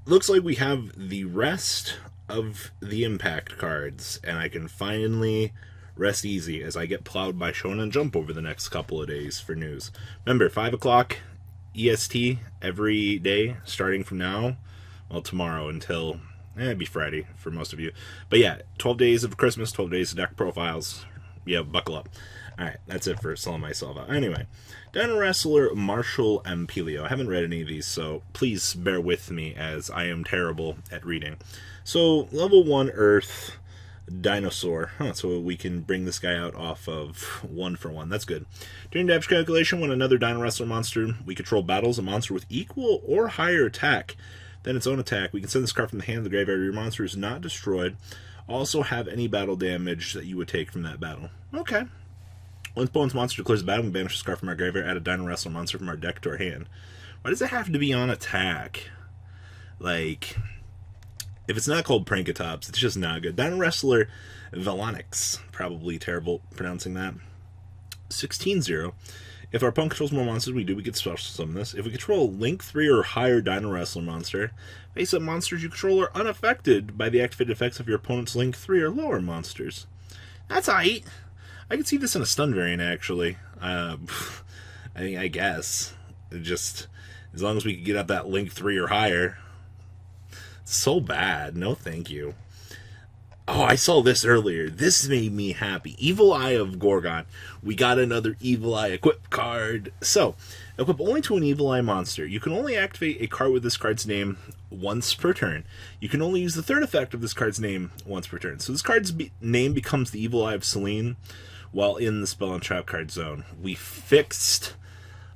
looks like we have the rest of the impact cards, and I can finally rest easy as I get plowed by Shonen Jump over the next couple of days for news. Remember, 5 o'clock EST every day starting from now, well, tomorrow until it'd be Friday for most of you. But yeah, 12 days of Christmas, 12 days of deck profiles. Yeah, buckle up. Alright, that's it for selling myself out. Anyway, Dino Wrestler Marshall Empilio. I haven't read any of these, so please bear with me as I am terrible at reading. So, level 1 Earth Dinosaur. So we can bring this guy out off of 1 for 1. That's good. During damage calculation, when another Dino Wrestler monster we control battles a monster with equal or higher attack than its own attack, we can send this card from the hand of the graveyard. Your monster is not destroyed. Also have any battle damage that you would take from that battle. Okay. Once opponent's monster declares a battle, we banish this card from our graveyard, add a Dino Wrestler monster from our deck to our hand. Why does it have to be on attack? Like, if it's not called Prankatops, it's just not good. Dino Wrestler Velonix. Probably terrible pronouncing that. 16-0. If our opponent controls more monsters than we do, we get special summon this. If we control a Link 3 or higher Dino Wrestler monster, face up monsters you control are unaffected by the activated effects of your opponent's Link 3 or lower monsters. That's aight. I could see this in a stun variant, actually. I guess. Just, as long as we could get up that Link 3 or higher. So bad. No thank you. Oh, I saw this earlier. This made me happy. Evil Eye of Gorgon. We got another Evil Eye equip card. So, equip only to an Evil Eye monster. You can only activate a card with this card's name once per turn. You can only use the third effect of this card's name once per turn. So this card's name becomes the Evil Eye of Selene while in the spell and trap card zone. We fixed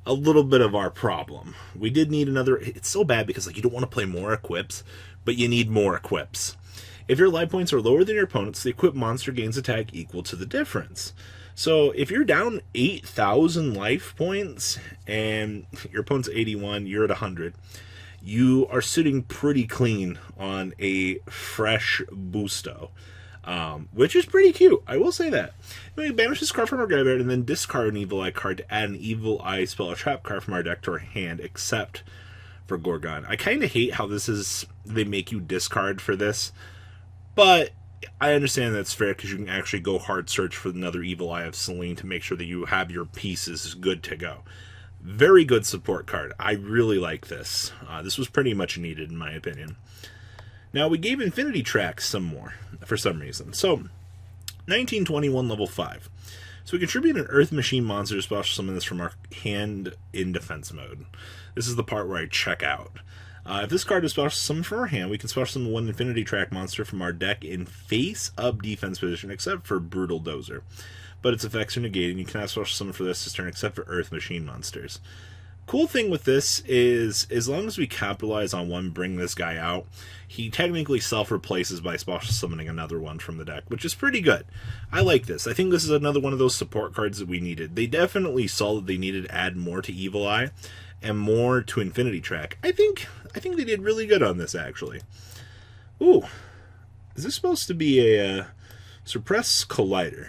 a little bit of our problem. We did need another. It's so bad because like you don't want to play more equips, but you need more equips. If your life points are lower than your opponent's, the equipped monster gains attack equal to the difference. So if you're down 8,000 life points and your opponent's 81, you're at 100, you are sitting pretty clean on a fresh Busto. Which is pretty cute. I will say that. We banish this card from our graveyard and then discard an Evil Eye card to add an Evil Eye spell or trap card from our deck to our hand, except for Gorgon. I kind of hate how this is. They make you discard for this, but I understand that's fair because you can actually go hard search for another Evil Eye of Selene to make sure that you have your pieces good to go. Very good support card. I really like this. This was pretty much needed in my opinion. Now, we gave Infiniti tracks some more, for some reason. So, 1921 level 5. So we contribute an Earth Machine monster to special summon this from our hand in defense mode. This is the part where I check out. If this card is special summoned from our hand, we can special summon one Infiniti track monster from our deck in face-up defense position, except for Brutal Dozer. But its effects are negated, and you cannot special summon for this turn except for Earth Machine monsters. Cool thing with this is, as long as we capitalize on one, bring this guy out, he technically self-replaces by special summoning another one from the deck, which is pretty good. I like this. I think this is another one of those support cards that we needed. They definitely saw that they needed to add more to Evil Eye and more to Infiniti Track. I think they did really good on this, actually. Ooh, is this supposed to be a Suppress Collider?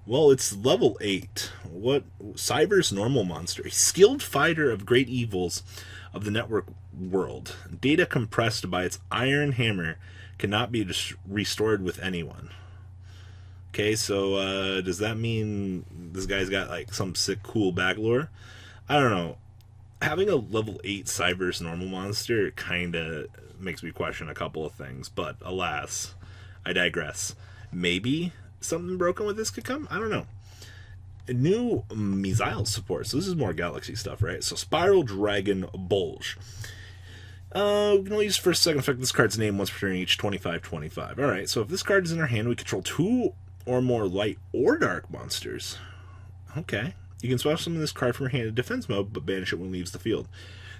Well, it's level 8. What? Cyber's normal monster. A skilled fighter of great evils of the network world. Data compressed by its iron hammer cannot be restored with anyone. Okay, so does that mean this guy's got like some sick cool back lore? I don't know. Having a level 8 Cyber's normal monster kind of makes me question a couple of things, but alas, I digress. Maybe something broken with this could come? I don't know. A new missile support. So this is more Galaxy stuff, right? So Spiral Dragon Bulge. We can only use for second effect this card's name once per turn each, 25-25. Alright, so if this card is in our hand, we control 2 or more light or dark monsters. Okay. You can special summon this card from your hand in defense mode, but banish it when it leaves the field.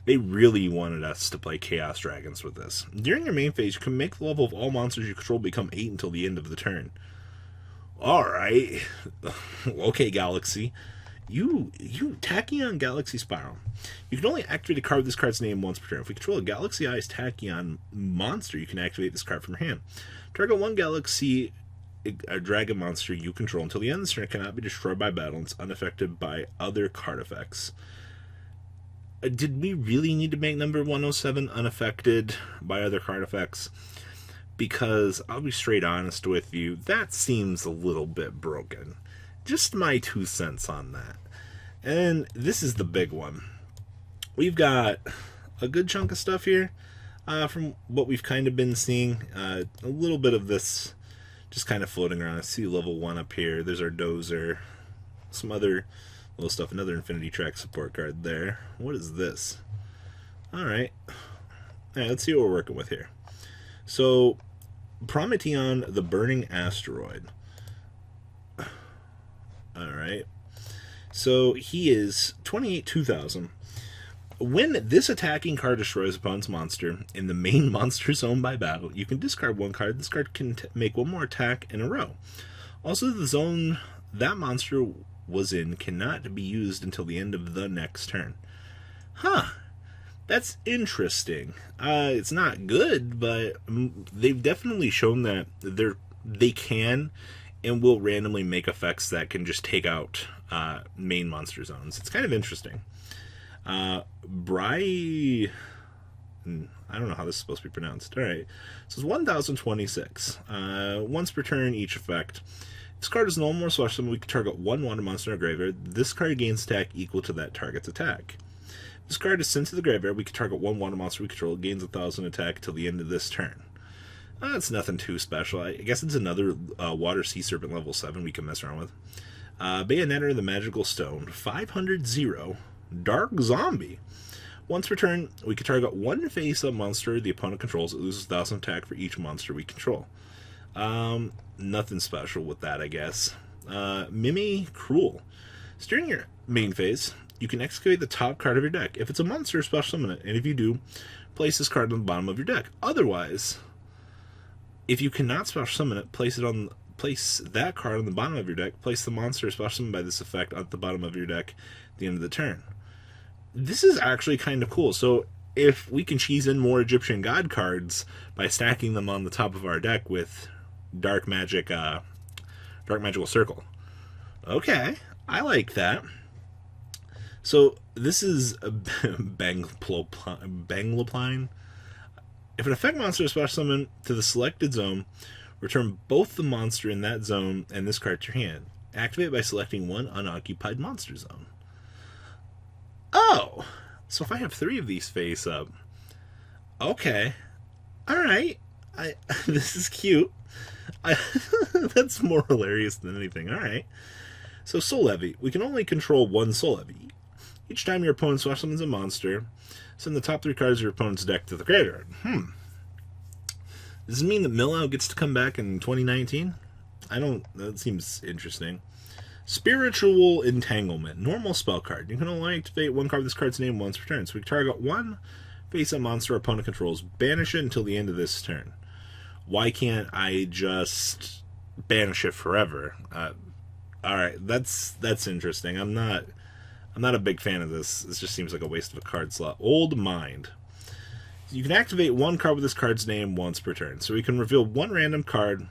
They really wanted us to play Chaos Dragons with this. During your main phase, you can make the level of all monsters you control become 8 until the end of the turn. Alright. Okay, Galaxy. You Tachyon Galaxy Spiral. You can only activate a card with this card's name once per turn. If we control a Galaxy Eyes Tachyon monster, you can activate this card from your hand. Target one Galaxy a dragon monster you control until the end of the turn. It cannot be destroyed by battle and it's unaffected by other card effects. Did we really need to make number 107 unaffected by other card effects? Because I'll be straight honest with you, that seems a little bit broken. Just my 2 cents on that. And this is the big one. We've got a good chunk of stuff here from what we've kind of been seeing. A little bit of this just kind of floating around. I see level 1 up here. There's our Dozer. Some other little stuff. Another Infiniti track support card there. What is this? Alright. Alright, let's see what we're working with here. So, Prometheon, the Burning Asteroid. Alright. So, he is 28-2000. When this attacking card destroys opponent's monster in the main monster zone by battle, you can discard one card. This card can make one more attack in a row. Also, the zone that monster was in cannot be used until the end of the next turn. Huh. That's interesting. It's not good, but they've definitely shown that they can and will randomly make effects that can just take out main monster zones. It's kind of interesting. I don't know how this is supposed to be pronounced. Alright, so it's 1026. Once per turn, each effect. This card is normal or slash summon. We can target one water monster in a graveyard. This card gains attack equal to that target's attack. This card is sent to the graveyard. We can target one water monster we control. It gains 1,000 attack till the end of this turn. That's nothing too special. I guess it's another Water Sea Serpent level 7 we can mess around with. Bayonetta, the Magical Stone. 500-0. Dark Zombie. Once per turn, we can target one face-up monster the opponent controls. It loses 1,000 attack for each monster we control. Nothing special with that, I guess. Mimi Cruel. So during your main phase, you can excavate the top card of your deck. If it's a monster, special summon it. And if you do, place this card on the bottom of your deck. Otherwise, if you cannot special summon it, place that card on the bottom of your deck. Place the monster special summoned by this effect at the bottom of your deck at the end of the turn. This is actually kind of cool. So if we can cheese in more Egyptian God cards by stacking them on the top of our deck with Dark Magical Circle. Okay, I like that. So this is a Banglepine. If an effect monster is special summoned to the selected zone, return both the monster in that zone and this card to your hand. Activate by selecting one unoccupied monster zone. Oh, so if I have 3 of these face up, okay, all right, this is cute. That's more hilarious than anything. All right, so Soul Levy. We can only control one Soul Levy. Each time your opponent special summons a monster, send the top 3 cards of your opponent's deck to the graveyard. Does this mean that Millow gets to come back in 2019? That seems interesting. Spiritual Entanglement. Normal spell card. You can only activate one card of this card's name once per turn. So we can target one face-up monster opponent controls. Banish it until the end of this turn. Why can't I just banish it forever? Alright, that's interesting. I'm not a big fan of this. This just seems like a waste of a card slot. Old Mind. You can activate one card with this card's name once per turn. So we can reveal one random card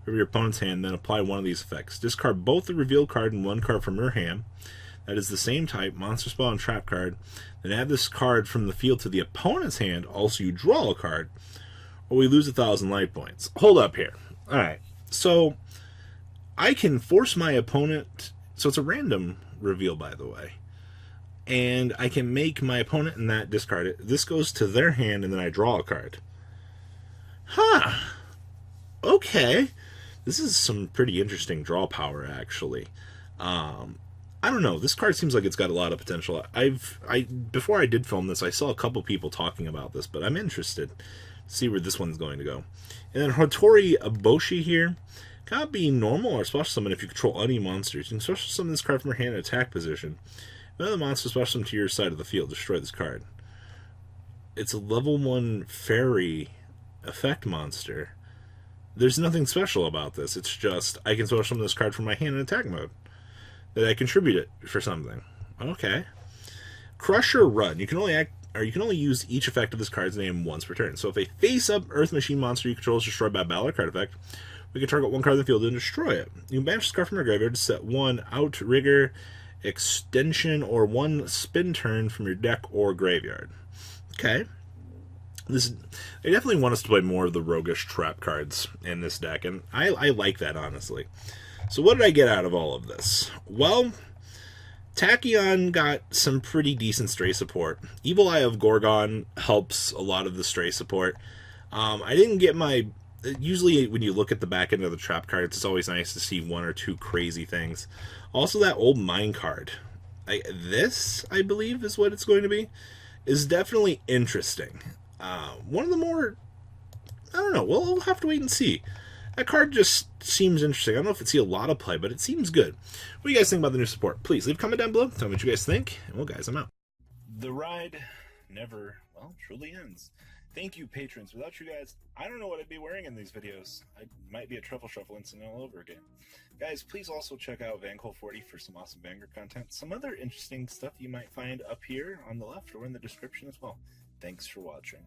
from your opponent's hand, then apply one of these effects. Discard both the revealed card and one card from your hand that is the same type, monster spell and trap card. Then add this card from the field to the opponent's hand. Also, you draw a card, or we lose 1,000 life points. Hold up here. Alright, so I can force my opponent... So it's a random reveal, by the way. And I can make my opponent and that discard it. This goes to their hand, and then I draw a card. Huh. Okay. This is some pretty interesting draw power, actually. I don't know. This card seems like it's got a lot of potential. Before I did film this, I saw a couple people talking about this, but I'm interested to see where this one's going to go. And then Hotori Aboshi here. Cannot be normal or special summon if you control any monsters. You can special summon this card from your hand in attack position. Another monster special summon to your side of the field. Destroy this card. It's a level 1 fairy effect monster. There's nothing special about this. It's just I can special summon this card from my hand in attack mode. That I contribute it for something. Okay. Crusher Run. You can only use each effect of this card's name once per turn. So if a face-up Earth Machine monster you control is destroyed by a battle or card effect, we can target one card in the field and destroy it. You can banish this card from your graveyard to set one Outrigger extension or 1 spin turn from your deck or graveyard. Okay. They definitely want us to play more of the roguish trap cards in this deck, and I like that, honestly. So what did I get out of all of this? Well, Tachyon got some pretty decent stray support. Evil Eye of Gorgon helps a lot of the stray support. I didn't get my... Usually when you look at the back end of the trap cards, it's always nice to see 1 or 2 crazy things. Also, that old mine card. This, I believe, is what it's going to be, is definitely interesting. One of the more... I don't know. We'll have to wait and see. That card just seems interesting. I don't know if it's see a lot of play, but it seems good. What do you guys think about the new support? Please leave a comment down below. Tell me what you guys think. And well, guys, I'm out. The ride never, well, truly ends. Thank you, patrons. Without you guys, I don't know what I'd be wearing in these videos. I might be a Truffle Shuffle incident all over again. Guys, please also check out Vanquil40 for some awesome Vanguard content. Some other interesting stuff you might find up here on the left or in the description as well. Thanks for watching.